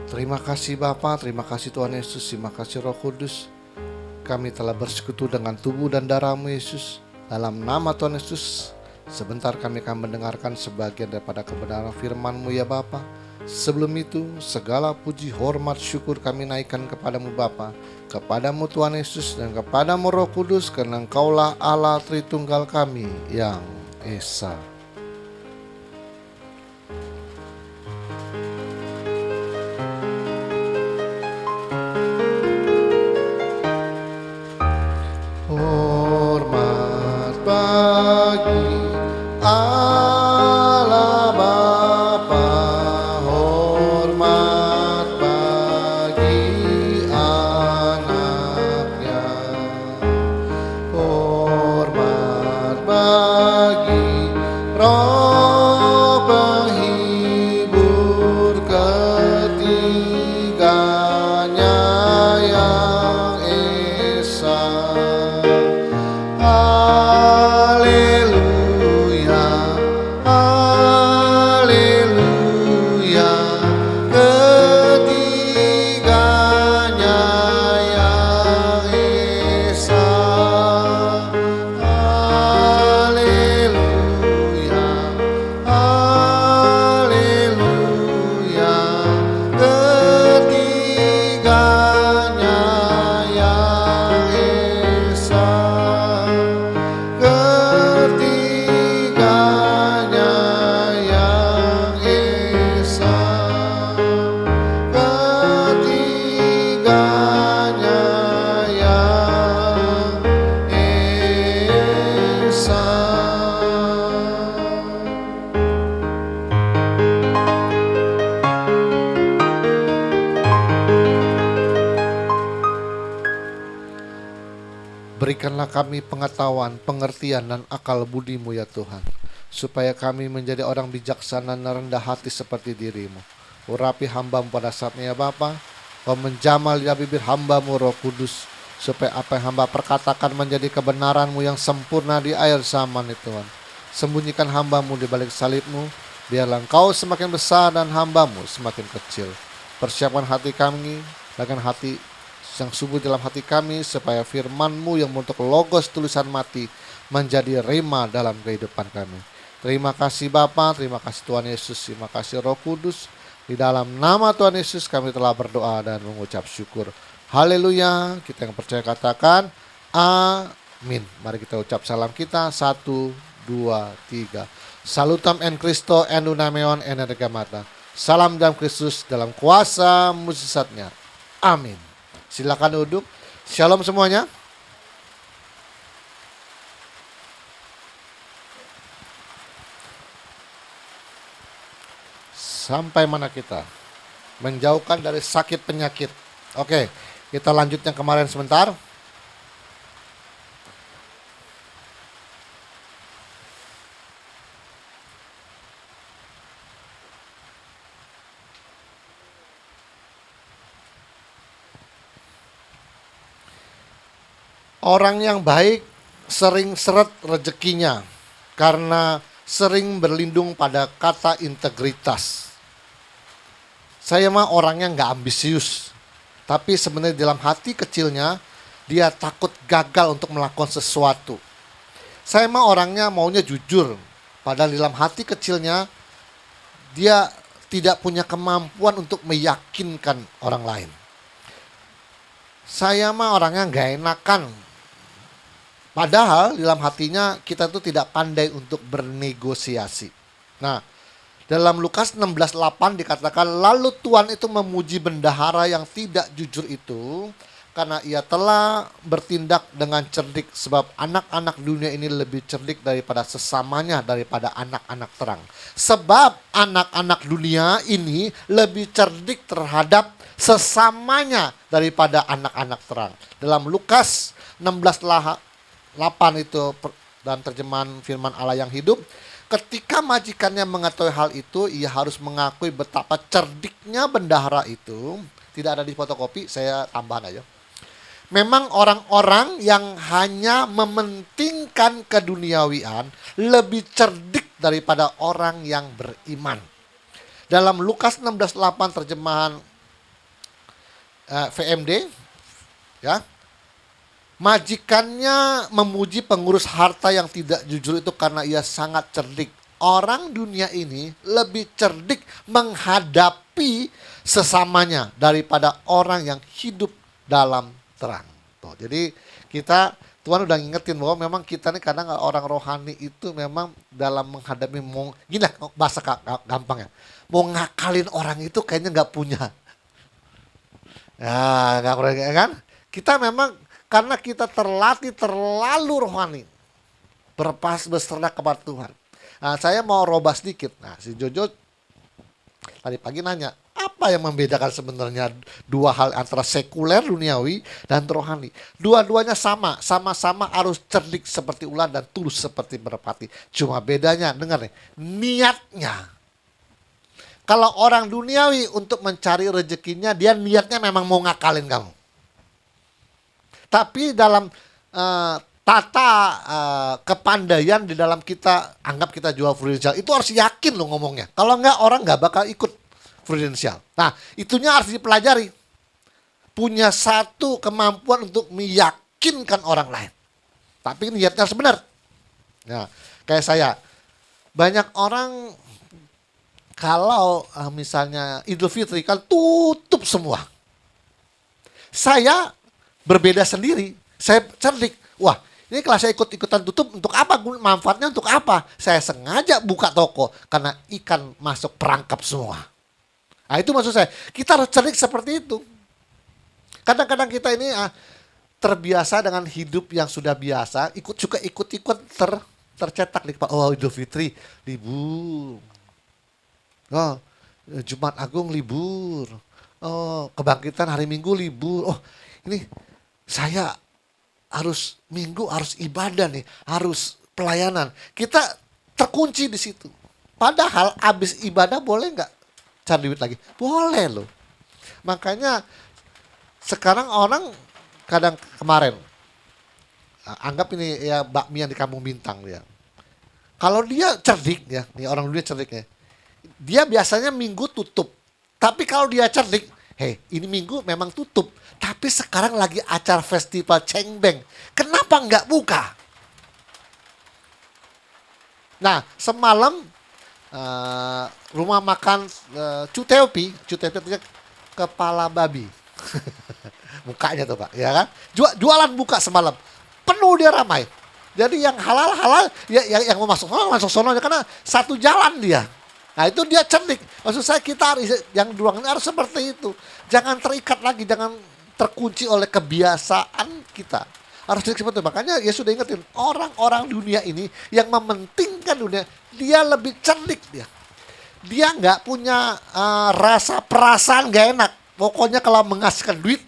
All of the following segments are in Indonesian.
Terima kasih Bapa, terima kasih Tuhan Yesus, terima kasih Roh Kudus. Kami telah bersekutu dengan tubuh dan darah-Mu Yesus. Dalam nama Tuhan Yesus, sebentar kami akan mendengarkan sebagian daripada kebenaran firman-Mu ya Bapa. Sebelum itu, segala puji, hormat, syukur kami naikkan kepadamu Bapa, kepadamu Tuhan Yesus, dan kepadamu Roh Kudus, karena Engkaulah Allah Tritunggal kami yang Esa. Hormat bagi Allah Bapa, hormat bagi anaknya, hormat bagi Roh penghibur ketiganya yang Esa. Haleluya, haleluya, ketiganya yang Esa. Haleluya, haleluya, ketiganya yang Esa. Ketiganya yang Esa, ketiganya yang Esa. Berikanlah kami pengetahuan, pengertian, dan akal budi-Mu ya Tuhan, supaya kami menjadi orang bijaksana dan rendah hati seperti diri-Mu. Urapi hamba-Mu pada saatnya ya Bapa. Kau menjamah lidah bibir hamba-Mu Roh Kudus, supaya apa yang hamba perkatakan menjadi kebenaran-Mu yang sempurna di akhir zaman itu Tuhan. Sembunyikan hamba-Mu di balik salib-Mu, biarlah Engkau semakin besar dan hamba-Mu semakin kecil. Persiapkan hati kami, bahkan hati yang subur dalam hati kami, supaya firman-Mu yang bentuk logos tulisan mati menjadi rema dalam kehidupan kami. Terima kasih Bapa, terima kasih Tuhan Yesus, terima kasih Roh Kudus. Di dalam nama Tuhan Yesus kami telah berdoa dan mengucap syukur. Haleluya. Kita yang percaya katakan amin. Mari kita ucap salam kita. 1, 2, 3. Salutam en Christo en dunameon en ergamata. Salam dalam Kristus dalam kuasa mujizatnya. Amin. Silakan duduk. Shalom semuanya. Sampai mana kita? Menjauhkan dari sakit penyakit. Oke, kita lanjut yang kemarin sebentar. Orang yang baik sering seret rezekinya karena sering berlindung pada kata integritas. Saya mah orangnya nggak ambisius, tapi sebenarnya dalam hati kecilnya dia takut gagal untuk melakukan sesuatu. Saya mah orangnya maunya jujur, padahal dalam hati kecilnya dia tidak punya kemampuan untuk meyakinkan orang lain. Saya mah orangnya nggak enakan, padahal dalam hatinya kita tuh tidak pandai untuk bernegosiasi. Nah, dalam Lukas 16:8 dikatakan, lalu Tuhan itu memuji bendahara yang tidak jujur itu, karena ia telah bertindak dengan cerdik, sebab anak-anak dunia ini lebih cerdik daripada sesamanya, daripada anak-anak terang. Sebab anak-anak dunia ini lebih cerdik terhadap sesamanya daripada anak-anak terang. Dalam Lukas 16:8 itu dan terjemahan firman Allah yang hidup, ketika majikannya mengetahui hal itu, ia harus mengakui betapa cerdiknya bendahara itu. Tidak ada di fotokopi, saya tambahan aja. Memang orang-orang yang hanya mementingkan keduniawian lebih cerdik daripada orang yang beriman. Dalam Lukas 16:8 terjemahan VMD, ya. Majikannya memuji pengurus harta yang tidak jujur itu karena ia sangat cerdik. Orang dunia ini lebih cerdik menghadapi sesamanya daripada orang yang hidup dalam terang. Tuh, jadi Tuhan udah ngingetin bahwa memang kita nih kadang orang rohani itu memang dalam menghadapi gini lah, bahasa gampang ya. Mau ngakalin orang itu kayaknya nggak punya. Ya, nggak pernah kan? Kita memang karena kita terlatih terlalu rohani, berserah kepada Tuhan. Nah, saya mau robah sedikit. Nah, si Jojo tadi pagi nanya, apa yang membedakan sebenarnya dua hal antara sekuler duniawi dan rohani? Dua-duanya sama-sama harus cerdik seperti ular dan tulus seperti merpati. Cuma bedanya, dengar nih, niatnya. Kalau orang duniawi untuk mencari rezekinya, dia niatnya memang mau ngakalin kamu. Tapi dalam tata kepandaian di dalam kita, anggap kita jual prudensial, itu harus yakin loh ngomongnya. Kalau enggak, orang nggak bakal ikut prudensial. Nah, itunya harus dipelajari. Punya satu kemampuan untuk meyakinkan orang lain. Tapi niatnya harus benar. Nah, kayak saya, banyak orang kalau misalnya Idul Fitri kan tutup semua. Saya berbeda sendiri. Saya cerdik. Wah, ini kalau saya ikut-ikutan tutup untuk apa? Manfaatnya untuk apa? Saya sengaja buka toko karena ikan masuk perangkap semua. Nah, itu maksud saya. Kita harus cerdik seperti itu. Kadang-kadang kita ini terbiasa dengan hidup yang sudah biasa, ikut-ikut tercetak nih Pak. Oh, Idul Fitri libur. Oh, Jumat Agung libur. Oh, kebangkitan hari Minggu libur. Oh, ini saya harus Minggu harus ibadah nih, harus pelayanan. Kita terkunci di situ. Padahal abis ibadah boleh nggak cari duit lagi? Boleh loh. Makanya sekarang orang kemarin anggap ini ya bakmi yang di Kampung Bintang dia. Kalau dia cerdik ya, nih orang dunia cerdik ya. Dia biasanya Minggu tutup. Tapi kalau dia cerdik, ini Minggu memang tutup. Tapi sekarang lagi acara festival Cengbeng. Kenapa nggak buka? Nah, semalam rumah makan Cuteopi artinya kepala babi. Mukanya tuh Pak, ya kan? Jualan buka semalam. Penuh dia ramai. Jadi yang halal ya yang mau masuk sono karena satu jalan dia. Nah, itu dia cerdik. Maksud saya kita harus yang ruangan harus seperti itu. Jangan terikat lagi, jangan terkunci oleh kebiasaan kita. Harus cerdik seperti itu. Makanya ya sudah ingetin, orang-orang dunia ini yang mementingkan dunia, dia lebih cerdik dia. Dia nggak punya rasa perasaan nggak enak. Pokoknya kalau menghasilkan duit,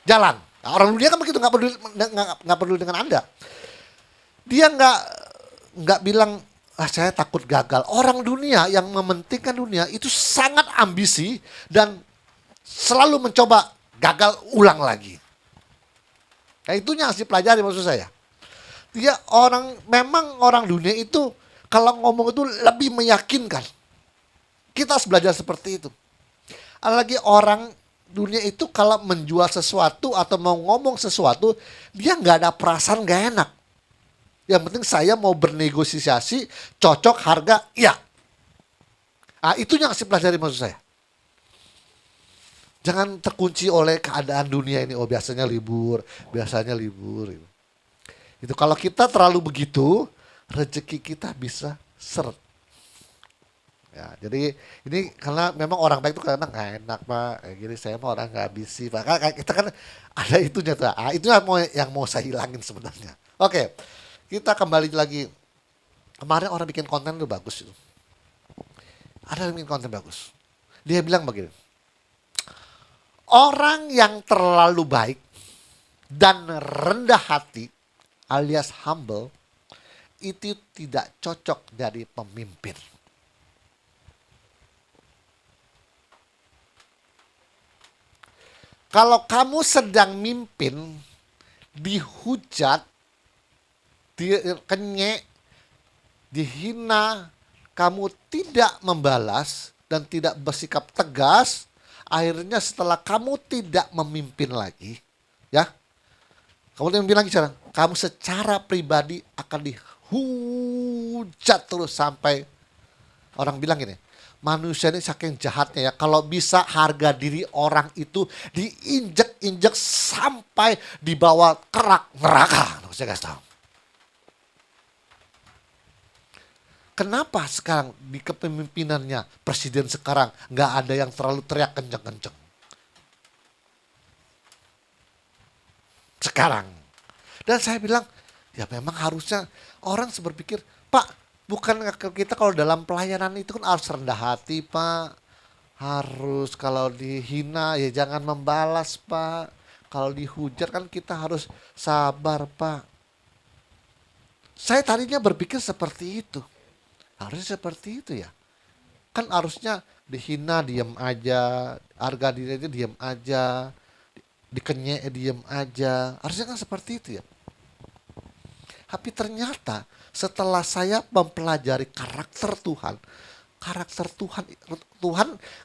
jalan. Nah, orang dunia kan begitu, nggak peduli dengan Anda. Dia nggak bilang, saya takut gagal. Orang dunia yang mementingkan dunia itu sangat ambisi dan selalu mencoba gagal ulang lagi. Nah, itunya harus dipelajari maksud saya. Memang orang dunia itu kalau ngomong itu lebih meyakinkan. Kita harus belajar seperti itu. Apalagi orang dunia itu kalau menjual sesuatu atau mau ngomong sesuatu, dia nggak ada perasaan nggak enak. Yang penting saya mau bernegosiasi, cocok harga, iya. Nah, itu yang harus dipelajari maksud saya. Jangan terkunci oleh keadaan dunia ini. Oh, biasanya libur. Itu kalau kita terlalu begitu, rezeki kita bisa seret. Ya, jadi ini karena memang orang baik itu kadang nggak enak Pak. Kayak gini saya mah orang nggak ambisi Pak. Kita kan ada itunya tuh. Itu yang mau saya hilangin sebenarnya. Oke. Kita kembali lagi. Kemarin orang bikin konten itu bagus itu. Ada yang bikin konten bagus. Dia bilang begini. Orang yang terlalu baik dan rendah hati alias humble itu tidak cocok jadi pemimpin. Kalau kamu sedang mimpin, dihujat, dikenyek, dihina, kamu tidak membalas dan tidak bersikap tegas, akhirnya setelah kamu tidak memimpin lagi, ya, kamu tidak memimpin lagi sekarang, kamu secara pribadi akan dihujat terus sampai orang bilang gini, manusia ini saking jahatnya ya, kalau bisa harga diri orang itu diinjek-injek sampai dibawa kerak neraka. Saya kasih tahu. Kenapa sekarang di kepemimpinannya presiden sekarang nggak ada yang terlalu teriak kenceng-kenceng? Sekarang. Dan saya bilang, ya memang harusnya orang berpikir, Pak, bukan kita kalau dalam pelayanan itu kan harus rendah hati, Pak. Harus kalau dihina ya jangan membalas, Pak. Kalau dihujat kan kita harus sabar, Pak. Saya tadinya berpikir seperti itu. Harusnya seperti itu ya. Kan harusnya dihina diam aja, harga diri aja diam aja, dikenyek diam aja. Harusnya kan seperti itu ya. Tapi ternyata setelah saya mempelajari karakter Tuhan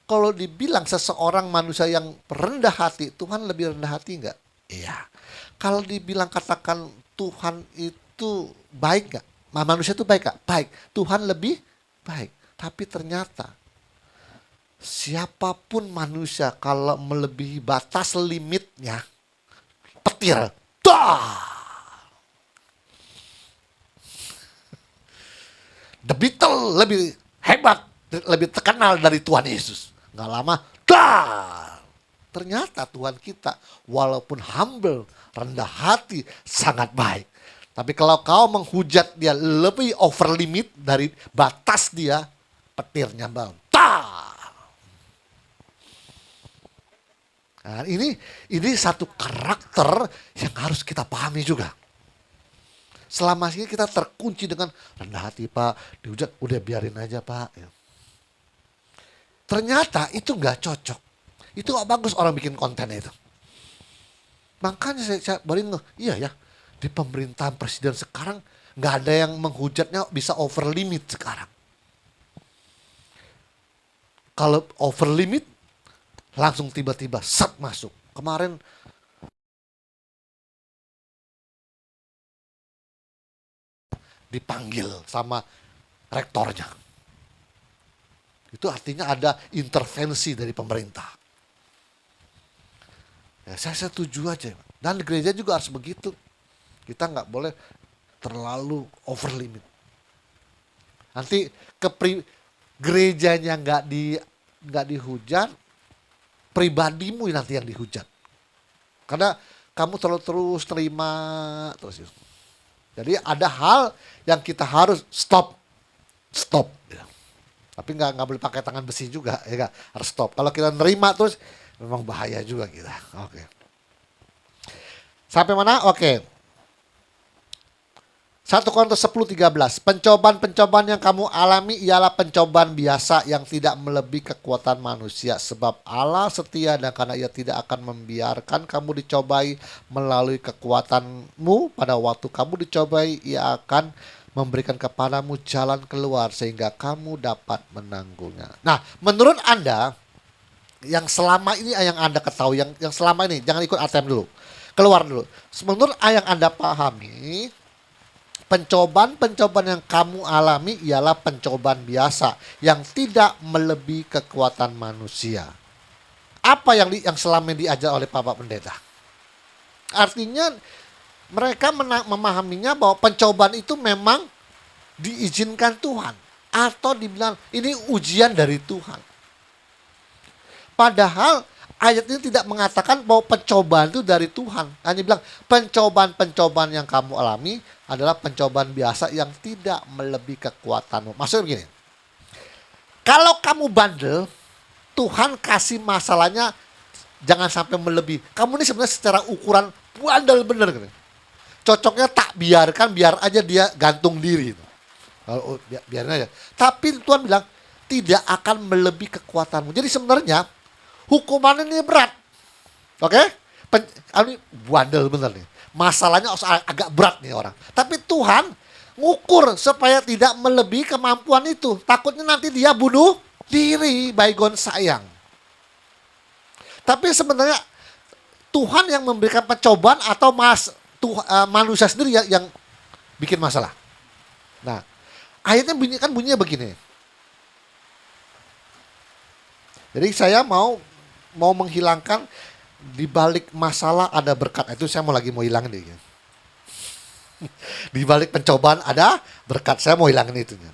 kalau dibilang seseorang manusia yang rendah hati, Tuhan lebih rendah hati enggak? Iya. Kalau dibilang katakan Tuhan itu baik enggak? Manusia itu baik enggak? Baik. Tuhan lebih baik. Tapi ternyata siapapun manusia kalau melebihi batas limitnya, petir. Dah! The Beatles lebih hebat, lebih terkenal dari Tuhan Yesus. Nggak lama, dah! Ternyata Tuhan kita walaupun humble, rendah hati, sangat baik. Tapi kalau kau menghujat dia lebih over limit dari batas dia, petirnya bang. Nah, ini satu karakter yang harus kita pahami juga. Selama ini kita terkunci dengan rendah hati, Pak, dihujat, udah biarin aja, Pak. Ternyata itu nggak cocok. Itu nggak bagus orang bikin konten itu. Makanya saya baru iya ya, di pemerintahan presiden sekarang nggak ada yang menghujatnya bisa over limit sekarang. Kalau over limit langsung tiba-tiba set masuk. Kemarin dipanggil sama rektornya. Itu artinya ada intervensi dari pemerintah. Ya, saya setuju aja. Dan gereja juga harus begitu. Kita nggak boleh terlalu over limit. Nanti gerejanya nggak dihujat, pribadimu nanti yang dihujat. Karena kamu terus terima terus. Jadi ada hal yang kita harus stop. Ya. Tapi nggak boleh pakai tangan besi juga, ya gak? Harus stop. Kalau kita nerima terus, memang bahaya juga kita. Oke. Sampai mana? Oke. 1 Korintus 10:13. Pencobaan-pencobaan yang kamu alami ialah pencobaan biasa yang tidak melebihi kekuatan manusia. Sebab Allah setia dan karena ia tidak akan membiarkan kamu dicobai melalui kekuatanmu. Pada waktu kamu dicobai, ia akan memberikan kepadamu jalan keluar sehingga kamu dapat menanggungnya. Nah, menurut Anda, yang selama ini yang Anda ketahui, yang selama ini, jangan ikut ATM dulu. Keluar dulu. Menurut yang Anda pahami, pencobaan-pencobaan yang kamu alami ialah pencobaan biasa yang tidak melebihi kekuatan manusia. Apa yang selama ini diajar oleh Bapak Pendeta? Artinya mereka memahaminya bahwa pencobaan itu memang diizinkan Tuhan. Atau dibilang ini ujian dari Tuhan. Padahal ayat ini tidak mengatakan bahwa pencobaan itu dari Tuhan. Hanya bilang pencobaan-pencobaan yang kamu alami adalah pencobaan biasa yang tidak melebihi kekuatanmu. Maksudnya begini. Kalau kamu bandel, Tuhan kasih masalahnya jangan sampai melebihi. Kamu ini sebenarnya secara ukuran bandel bener gitu. Cocoknya tak biarkan, biar aja dia gantung diri. Biarin aja. Tapi Tuhan bilang tidak akan melebihi kekuatanmu. Jadi sebenarnya hukuman ini berat. Oke? Ini bandel bener nih. Masalahnya agak berat nih orang. Tapi Tuhan ngukur supaya tidak melebihi kemampuan itu. Takutnya nanti dia bunuh diri, baygon sayang. Tapi sebenarnya Tuhan yang memberikan pencobaan atau manusia sendiri yang bikin masalah. Nah, ayatnya bunyinya begini. Jadi saya mau menghilangkan di balik masalah ada berkat. Itu saya mau hilangin deh. Di balik pencobaan ada berkat. Saya mau hilangin itu. Ya.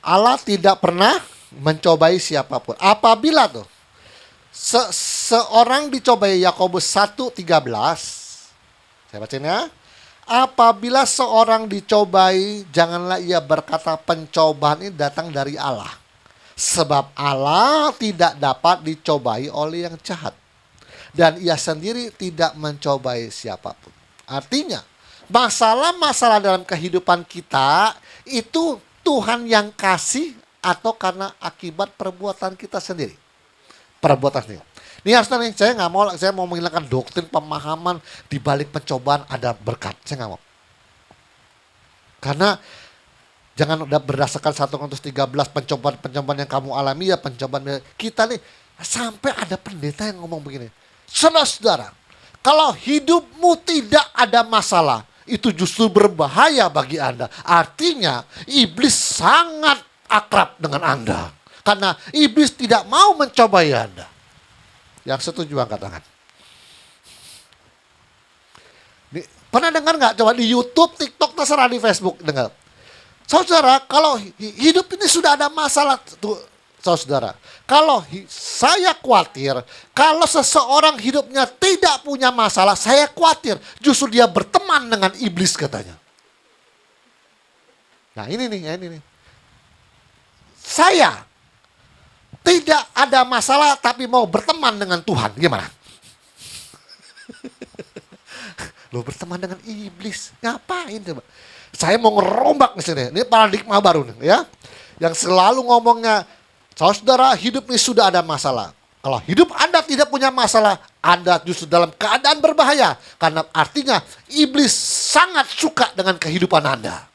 Allah tidak pernah mencobai siapapun. Apabila tuh seorang dicobai, Yakobus 1:13. Saya bacain ya. Apabila seorang dicobai, janganlah ia berkata pencobaan ini datang dari Allah. Sebab Allah tidak dapat dicobai oleh yang jahat. Dan ia sendiri tidak mencobai siapapun. Artinya, masalah-masalah dalam kehidupan kita itu Tuhan yang kasih atau karena akibat perbuatan kita sendiri. Perbuatan sendiri. Ini harusnya nih, saya mau menghilangkan doktrin pemahaman di balik pencobaan ada berkat. Saya nggak mau. Karena jangan udah berdasarkan 1 Korintus 13 pencobaan yang kamu alami ya pencobaan kita nih. Sampai ada pendeta yang ngomong begini. Saudara, kalau hidupmu tidak ada masalah, itu justru berbahaya bagi Anda. Artinya iblis sangat akrab dengan Anda. Karena iblis tidak mau mencobai Anda. Yang setuju angkat tangan. Pernah dengar nggak? Coba di YouTube, TikTok, terserah di Facebook dengar. Saudara, kalau hidup ini sudah ada masalah, tuh, saudara. Kalau saya khawatir, kalau seseorang hidupnya tidak punya masalah, saya khawatir. Justru dia berteman dengan iblis katanya. Nah ini nih. Saya tidak ada masalah tapi mau berteman dengan Tuhan. Gimana? Lo berteman dengan iblis. Ngapain coba? Saya mau ngerombak di sini. Ini paradigma baru nih ya. Yang selalu ngomongnya, saudara hidup ini sudah ada masalah. Kalau hidup Anda tidak punya masalah, Anda justru dalam keadaan berbahaya. Karena artinya iblis sangat suka dengan kehidupan Anda.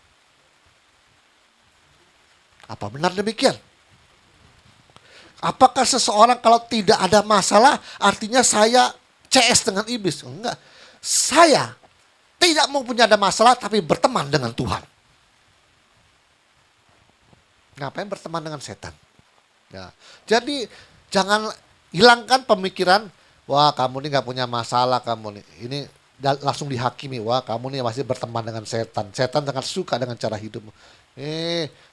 Apa benar demikian? Apakah seseorang kalau tidak ada masalah artinya saya CS dengan iblis? Enggak. Saya tidak mau punya ada masalah tapi berteman dengan Tuhan. Ngapain berteman dengan setan? Ya. Jadi jangan hilangkan pemikiran, wah kamu ini gak punya masalah kamu nih. Ini langsung dihakimi, wah kamu nih masih berteman dengan setan. Setan sangat suka dengan cara hidupmu.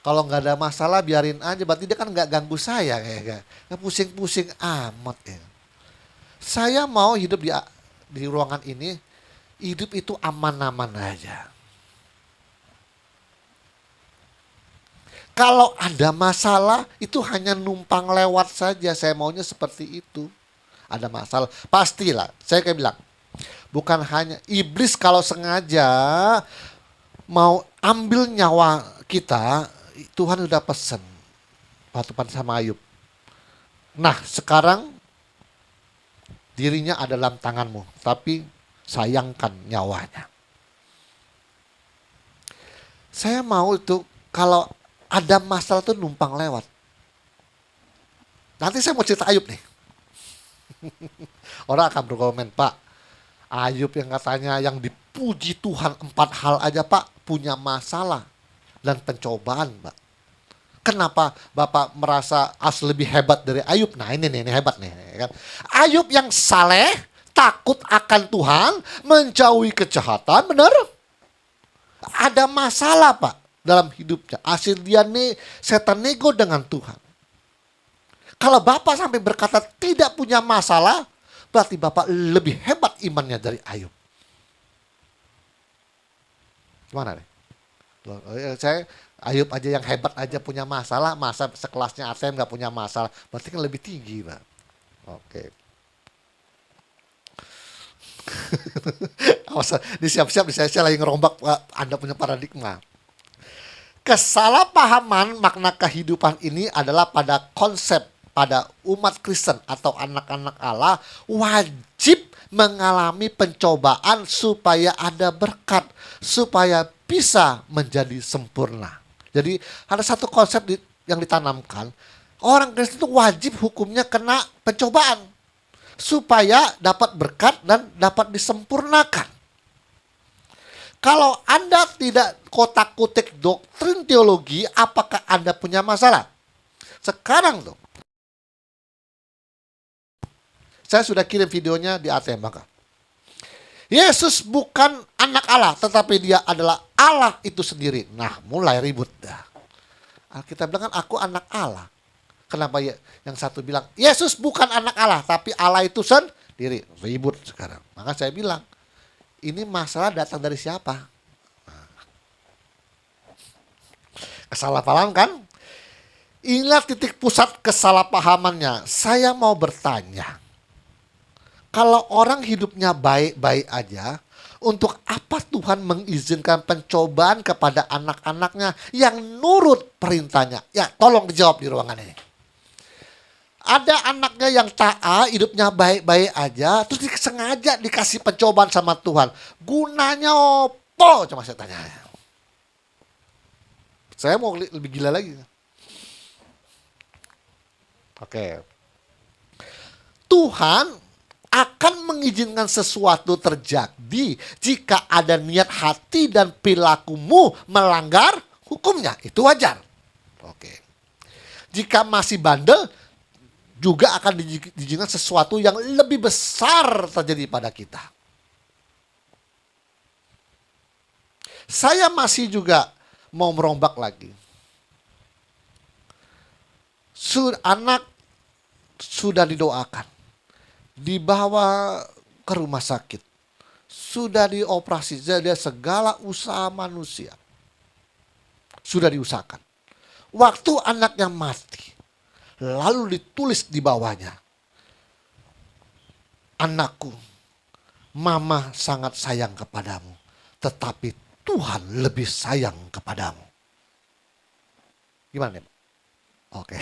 Kalau nggak ada masalah biarin aja, berarti dia kan nggak ganggu saya kayak nggak pusing-pusing amat ya. Saya mau hidup di ruangan ini, hidup itu aman-aman aja. Kalau ada masalah itu hanya numpang lewat saja. Saya maunya seperti itu. Ada masalah pastilah. Saya kayak bilang, bukan hanya iblis kalau sengaja mau ambil nyawa kita, Tuhan udah pesen waktu sama Ayub. Nah sekarang dirinya ada dalam tanganmu, tapi sayangkan nyawanya. Saya mau itu kalau ada masalah tuh numpang lewat. Nanti saya mau cerita Ayub nih. Orang akan berkomen, Pak, Ayub yang katanya yang dipuji Tuhan 4 hal aja Pak punya masalah dan pencobaan Pak. Kenapa Bapak merasa lebih hebat dari Ayub? Nah ini hebat nih kan. Ayub yang saleh, takut akan Tuhan, menjauhi kejahatan, benar? Ada masalah Pak dalam hidupnya. Hasil dia setan nego dengan Tuhan. Kalau Bapak sampai berkata tidak punya masalah, berarti Bapak lebih hebat imannya dari Ayub. Gimana nih? Saya Ayub aja yang hebat aja punya masalah, masa sekelasnya ATM gak punya masalah, berarti kan lebih tinggi Pak. Oke. Awas, disiap-siap saya lagi ngerombak Anda punya paradigma. Kesalahpahaman makna kehidupan ini adalah pada konsep pada umat Kristen atau anak-anak Allah wajib mengalami pencobaan supaya ada berkat, supaya bisa menjadi sempurna. Jadi ada satu konsep yang ditanamkan, orang Kristen itu wajib hukumnya kena pencobaan supaya dapat berkat dan dapat disempurnakan. Kalau Anda tidak kotak-kutik doktrin teologi, apakah Anda punya masalah? Sekarang tuh, saya sudah kirim videonya di ATM maka. Yesus bukan anak Allah, tetapi dia adalah Allah itu sendiri. Nah, mulai ribut dah. Alkitab bilang kan aku anak Allah. Kenapa ya? Yang satu bilang, Yesus bukan anak Allah, tapi Allah itu sendiri. Ribut sekarang. Maka saya bilang, ini masalah datang dari siapa? Kesalahpahaman kan? Inilah titik pusat kesalahpahamannya. Saya mau bertanya, kalau orang hidupnya baik-baik aja, untuk apa Tuhan mengizinkan pencobaan kepada anak-anaknya yang nurut perintahnya? Ya, tolong dijawab di ruangan ini. Ada anaknya yang taat, hidupnya baik-baik aja, terus sengaja dikasih pencobaan sama Tuhan. Gunanya apa? Coba saya tanya. Saya mau lebih gila lagi. Oke. Tuhan akan mengizinkan sesuatu terjadi jika ada niat hati dan perilakumu melanggar hukumnya. Itu wajar. Oke. Jika masih bandel, juga akan diizinkan sesuatu yang lebih besar terjadi pada kita. Saya masih juga mau merombak lagi. Anak sudah didoakan, dibawa ke rumah sakit, sudah dioperasi, jadi segala usaha manusia sudah diusahakan. Waktu anaknya mati, lalu ditulis di bawahnya, anakku, mama sangat sayang kepadamu, tetapi Tuhan lebih sayang kepadamu. Gimana nih? Oke.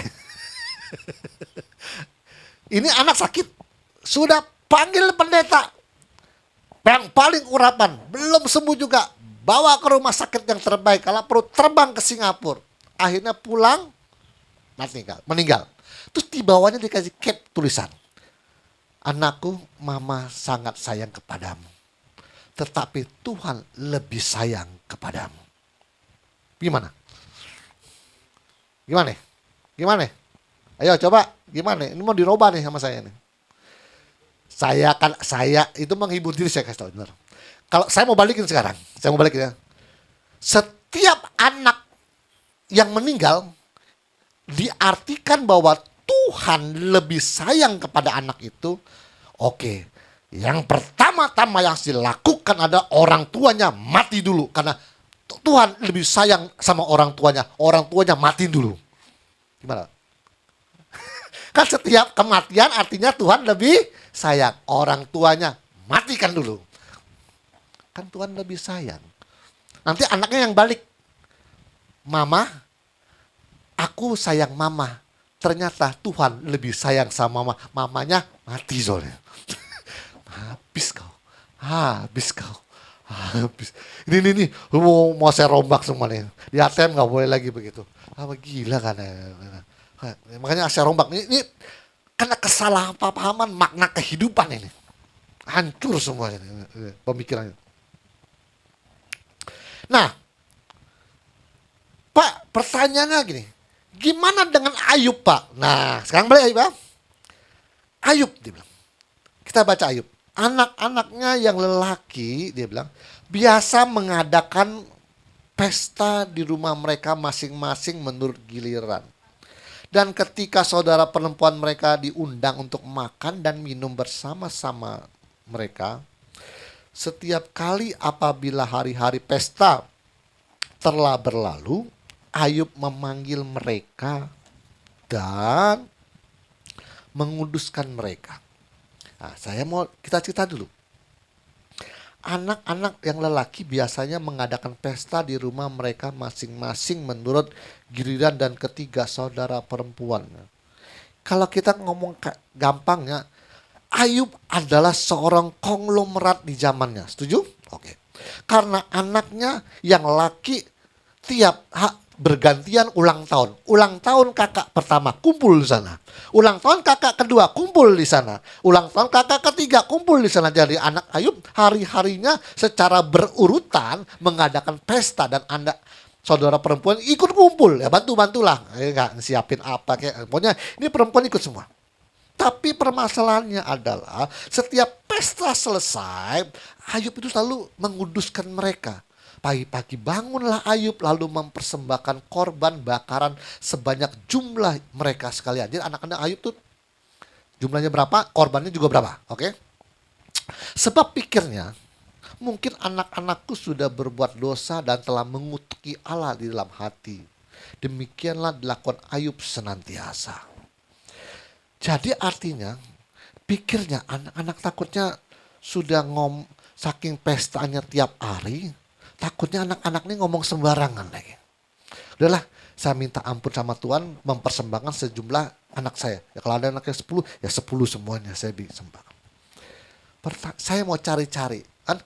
Ini anak sakit, sudah panggil pendeta, yang paling urapan, belum sembuh juga, bawa ke rumah sakit yang terbaik, kalau perlu terbang ke Singapura. Akhirnya pulang, meninggal. Terus di bawahnya dikasih cap tulisan, anakku, mama sangat sayang kepadamu, tetapi Tuhan lebih sayang kepadamu. Gimana? Gimana? Ayo coba, gimana? Ini mau dirubah nih sama saya nih. Saya itu menghibur diri, saya kasih tahu benar. Kalau saya mau balikin sekarang, ya. Setiap anak yang meninggal diartikan bahwa Tuhan lebih sayang kepada anak itu. Oke, yang pertama-tama yang harus dilakukan adalah orang tuanya mati dulu. Karena Tuhan lebih sayang sama orang tuanya mati dulu. Gimana? Kan setiap kematian artinya Tuhan lebih sayang. Orang tuanya matikan dulu. Kan Tuhan lebih sayang. Nanti anaknya yang balik. Mama, aku sayang mama. Ternyata Tuhan lebih sayang sama mama. Mamanya mati soalnya. Habis kau. Ini mau saya rombak semua nih. Di ATM gak boleh lagi begitu. Gila kan. Makanya saya rombak. Ini karena kesalahpahaman makna kehidupan ini. Hancur semuanya pemikirannya. Nah, Pak, pertanyaannya gini. Gimana dengan Ayub, Pak? Nah, sekarang balik Ayub, Pak. Ayub, dia bilang. Kita baca Ayub. Anak-anaknya yang lelaki, dia bilang, biasa mengadakan pesta di rumah mereka masing-masing menurut giliran. Dan ketika saudara perempuan mereka diundang untuk makan dan minum bersama-sama mereka, setiap kali apabila hari-hari pesta telah berlalu, Ayub memanggil mereka dan menguduskan mereka. Nah, saya mau kita cerita dulu. anak-anak yang lelaki biasanya mengadakan pesta di rumah mereka masing-masing menurut giliran dan ketiga saudara perempuan. Kalau kita ngomong gampangnya, Ayub adalah seorang konglomerat di zamannya. Setuju? Oke. Karena anaknya yang laki tiap bergantian ulang tahun. Ulang tahun kakak pertama kumpul di sana. Ulang tahun kakak kedua kumpul di sana. Ulang tahun kakak ketiga kumpul di sana. Jadi anak Ayub hari-harinya secara berurutan mengadakan pesta dan anak saudara perempuan ikut kumpul. Ya bantu-bantulah. Enggak siapin apa kayak. Pokoknya ini perempuan ikut semua. Tapi permasalahannya adalah setiap pesta selesai, Ayub itu selalu menguduskan mereka. Pagi-pagi bangunlah Ayub lalu mempersembahkan korban bakaran sebanyak jumlah mereka sekalian. Jadi anak-anak Ayub tuh jumlahnya berapa, korbannya juga berapa. Oke? Sebab pikirnya, mungkin anak-anakku sudah berbuat dosa dan telah mengutuki Allah di dalam hati. Demikianlah dilakukan Ayub senantiasa. Jadi artinya, pikirnya anak-anak takutnya sudah saking pestanya tiap hari, takutnya anak-anak ini ngomong sembarangan lagi. Udahlah, saya minta ampun sama Tuhan, mempersembahkan sejumlah anak saya. Ya kalau ada anaknya 10, ya 10 semuanya saya persembahkan. Saya mau cari-cari. Kan,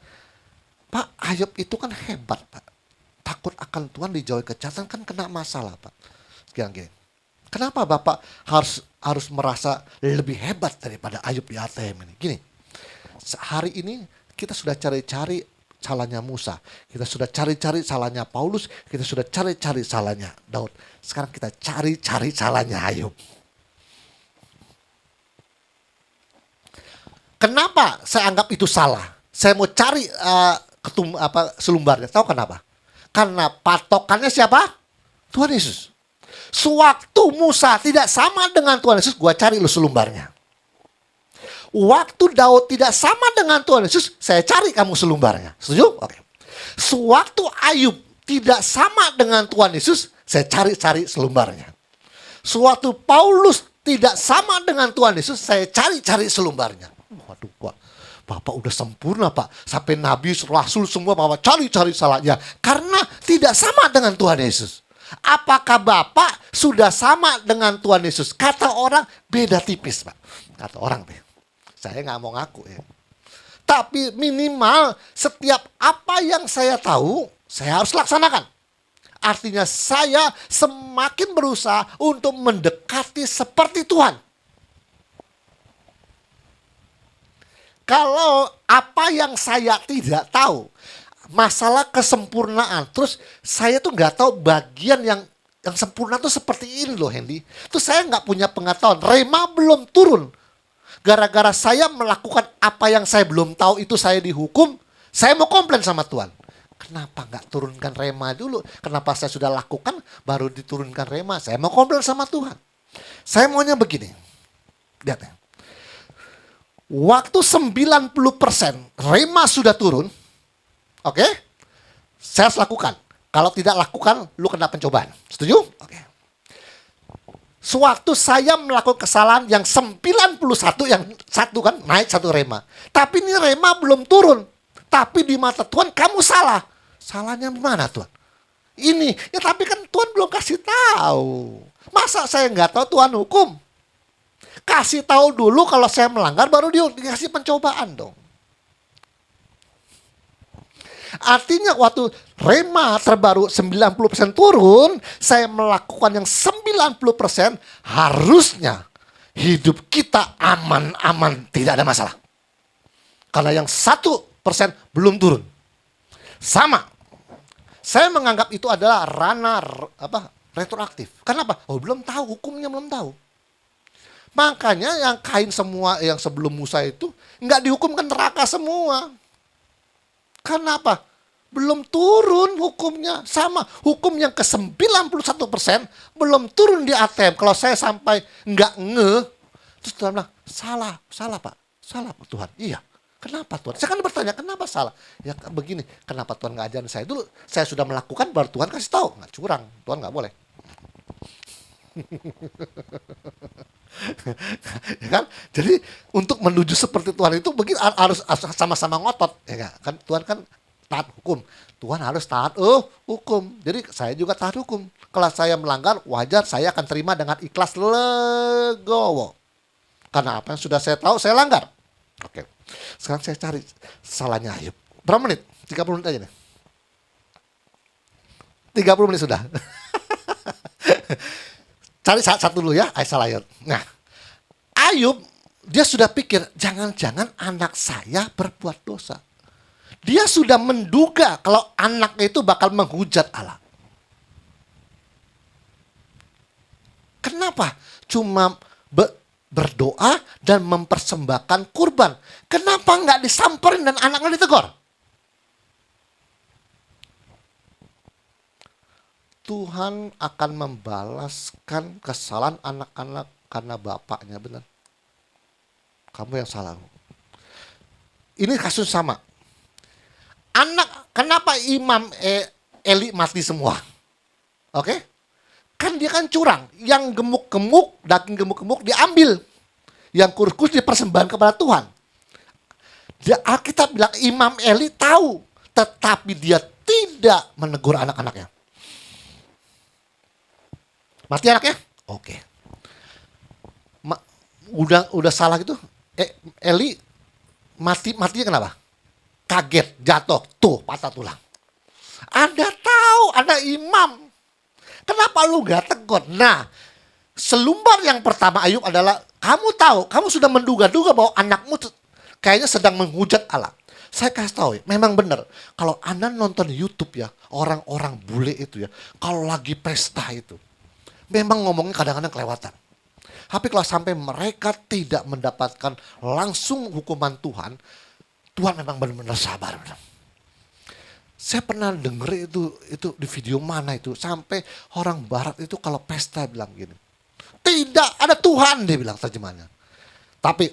Pak Ayub itu kan hebat, Pak. Takut akan Tuhan, dijauhi kejahatan, kan kena masalah, Pak. Gini. Kenapa Bapak harus merasa lebih hebat daripada Ayub di ATM ini? Gini, hari ini kita sudah cari-cari salahnya Musa. Kita sudah cari-cari salahnya Paulus. Kita sudah cari-cari salahnya Daud. Sekarang kita cari-cari salahnya Ayub. Kenapa saya anggap itu salah? Saya mau cari selumbarnya. Tahu kenapa? Karena patokannya siapa? Tuhan Yesus. Sewaktu Musa tidak sama dengan Tuhan Yesus, gua cari lu selumbarnya. Waktu Daud tidak sama dengan Tuhan Yesus, saya cari kamu selumbarnya. Setuju? Oke. Sewaktu Ayub tidak sama dengan Tuhan Yesus, saya cari-cari selumbarnya. Sewaktu Paulus tidak sama dengan Tuhan Yesus, saya cari-cari selumbarnya. Waduh, Bapak udah sempurna, Pak. Sampai Nabi, Rasul semua Bapak cari-cari salahnya. Karena tidak sama dengan Tuhan Yesus. Apakah Bapak sudah sama dengan Tuhan Yesus? Kata orang beda tipis, Pak. Kata orang deh. Saya nggak mau ngaku ya. Tapi minimal setiap apa yang saya tahu, saya harus laksanakan. Artinya saya semakin berusaha untuk mendekati seperti Tuhan. Kalau apa yang saya tidak tahu, masalah kesempurnaan, terus saya tuh nggak tahu bagian yang sempurna tuh seperti ini loh Hendy. Terus saya nggak punya pengetahuan, rema belum turun. Gara-gara saya melakukan apa yang saya belum tahu itu saya dihukum, saya mau komplain sama Tuhan. Kenapa nggak turunkan rema dulu? Kenapa saya sudah lakukan baru diturunkan rema? Saya mau komplain sama Tuhan. Saya maunya begini. Lihat ya. Waktu 90% rema sudah turun, oke? Saya harus lakukan. Kalau tidak lakukan, lu kena pencobaan. Setuju? Oke. Sewaktu saya melakukan kesalahan yang 91, yang satu kan naik satu rema. Tapi ini rema belum turun. Tapi di mata Tuhan kamu salah. Salahnya mana Tuhan? Ini, ya tapi kan Tuhan belum kasih tahu. Masa saya nggak tahu Tuhan hukum? Kasih tahu dulu kalau saya melanggar baru dikasih pencobaan dong. Artinya waktu rema terbaru 90% turun, saya melakukan yang 90%, harusnya hidup kita aman-aman, tidak ada masalah. Karena yang 1% belum turun. Sama. Saya menganggap itu adalah ranah retroaktif. Kenapa? Oh, belum tahu, hukumnya belum tahu. Makanya yang Kain semua yang sebelum Musa itu nggak dihukumkan neraka semua. Kenapa? Belum turun hukumnya. Sama, hukum yang ke 91% belum turun di ATM. Kalau saya sampai nggak terus Tuhan bilang, salah Pak. Salah Tuhan. Iya. Kenapa Tuhan? Saya kan bertanya, kenapa salah? Ya begini, kenapa Tuhan nggak ajarin saya dulu? Saya sudah melakukan, baru Tuhan kasih tahu. Nggak curang, Tuhan nggak boleh. Ya kan? Jadi untuk menuju seperti Tuhan itu mungkin harus sama-sama ngotot, ya nggak? Kan Tuhan kan taat hukum. Tuhan harus taat hukum. Jadi saya juga taat hukum. Kalau saya melanggar, wajar saya akan terima dengan ikhlas legowo. Karena apa yang sudah saya tahu, saya langgar. Oke. Sekarang saya cari salahnya Ayub. Berapa menit? 30 menit aja nih. 30 menit sudah. Cari satu dulu ya, salah Ayub. Nah, Ayub dia sudah pikir jangan-jangan anak saya berbuat dosa. Dia sudah menduga kalau anaknya itu bakal menghujat Allah. Kenapa? Cuma berdoa dan mempersembahkan kurban. Kenapa nggak disamperin dan anaknya ditegur? Tuhan akan membalaskan kesalahan anak-anak karena bapaknya, benar. Kamu yang salah. Ini kasus sama. Kenapa Imam Eli mati semua? Oke? Kan dia kan curang. Yang gemuk-gemuk, daging gemuk-gemuk diambil. Yang kurus dipersembahkan kepada Tuhan. Alkitab bilang Imam Eli tahu, tetapi dia tidak menegur anak-anaknya. Mati anaknya? Oke. Udah salah gitu. Eli matinya kenapa? Kaget, jatuh, tuh patah tulang. Anda tahu, ada imam. Kenapa lu gak tegur? Nah, selumbar yang pertama Ayub adalah kamu tahu, kamu sudah menduga-duga bahwa anakmu kayaknya sedang menghujat Allah. Saya kasih tahu ya, memang benar. Kalau Anda nonton YouTube ya, orang-orang bule itu ya, kalau lagi pesta itu, memang ngomongnya kadang-kadang kelewatan. Tapi kalau sampai mereka tidak mendapatkan langsung hukuman Tuhan, Tuhan memang benar-benar sabar. Saya pernah denger itu di video mana itu, sampai orang barat itu kalau pesta bilang gini, tidak ada Tuhan, dia bilang terjemahannya. Tapi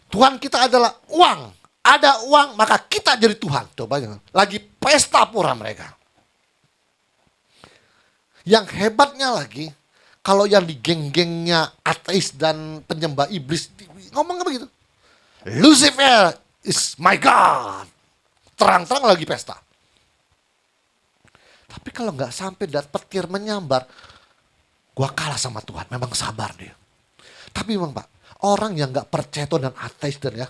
Tuhan kita adalah uang. Ada uang maka kita jadi Tuhan. Coba lagi pesta pura mereka. Yang hebatnya lagi, kalau yang di geng-gengnya ateis dan penyembah iblis ngomong begitu. Lucifer is my God. Terang-terang lagi pesta. Tapi kalau nggak sampai petir menyambar, gua kalah sama Tuhan. Memang sabar dia. Tapi memang Pak, orang yang nggak percaya Tuhan dan ateis dan ya,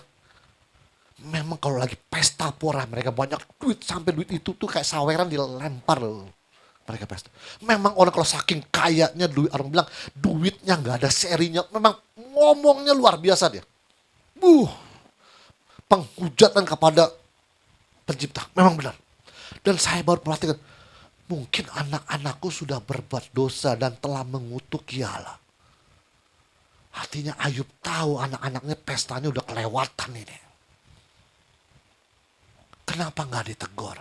memang kalau lagi pesta pora mereka banyak duit, sampai duit itu tuh kayak saweran dilempar loh. Mereka pesta. Memang orang kalau saking kayanya duit, orang bilang duitnya nggak ada serinya. Memang ngomongnya luar biasa dia. Penghujatan kepada pencipta. Memang benar. Dan saya baru perhatikan, mungkin anak-anakku sudah berbuat dosa dan telah mengutuki Allah. Artinya Ayub tahu anak-anaknya pestanya udah kelewatan ini. Kenapa nggak ditegur?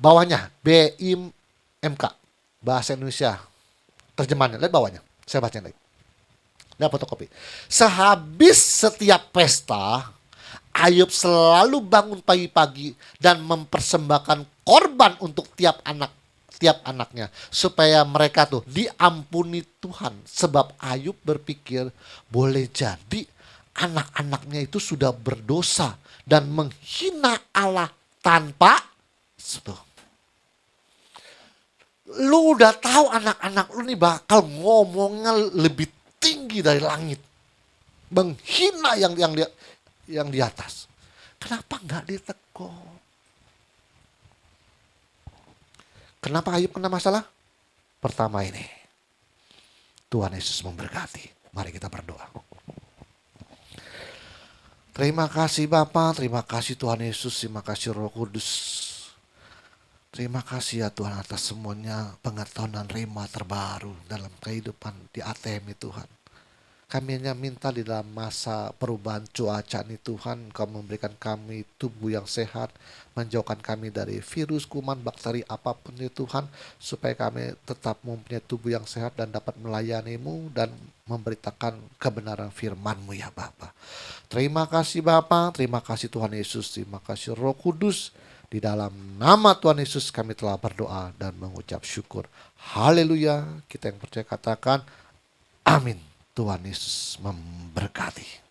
Bawahnya BIMK, bahasa Indonesia terjemahannya, lihat bawahnya, saya baca lagi, lihat fotokopi. Sehabis setiap pesta, Ayub selalu bangun pagi-pagi dan mempersembahkan korban untuk tiap anaknya, supaya mereka tuh diampuni Tuhan. Sebab Ayub berpikir boleh jadi anak-anaknya itu sudah berdosa dan menghina Allah tanpa sebab. Lu udah tahu anak-anak lu nih bakal ngomongnya lebih tinggi dari langit. Menghina yang di atas. Kenapa nggak ditegur? Kenapa Ayub kena masalah? Pertama ini, Tuhan Yesus memberkati. Mari kita berdoa. Terima kasih Bapa, terima kasih Tuhan Yesus, terima kasih Roh Kudus. Terima kasih ya Tuhan atas semuanya pengetahuan dan rema terbaru dalam kehidupan di ATM Tuhan. Kami hanya minta di dalam masa perubahan cuaca ini Tuhan, Kau memberikan kami tubuh yang sehat, menjauhkan kami dari virus, kuman, bakteri apapun ya Tuhan, supaya kami tetap mempunyai tubuh yang sehat dan dapat melayani-Mu dan memberitakan kebenaran firman-Mu ya Bapa. Terima kasih Bapa, terima kasih Tuhan Yesus, terima kasih Roh Kudus. Di dalam nama Tuhan Yesus kami telah berdoa dan mengucap syukur. Haleluya. Kita yang percaya katakan amin. Tuhan Yesus memberkati.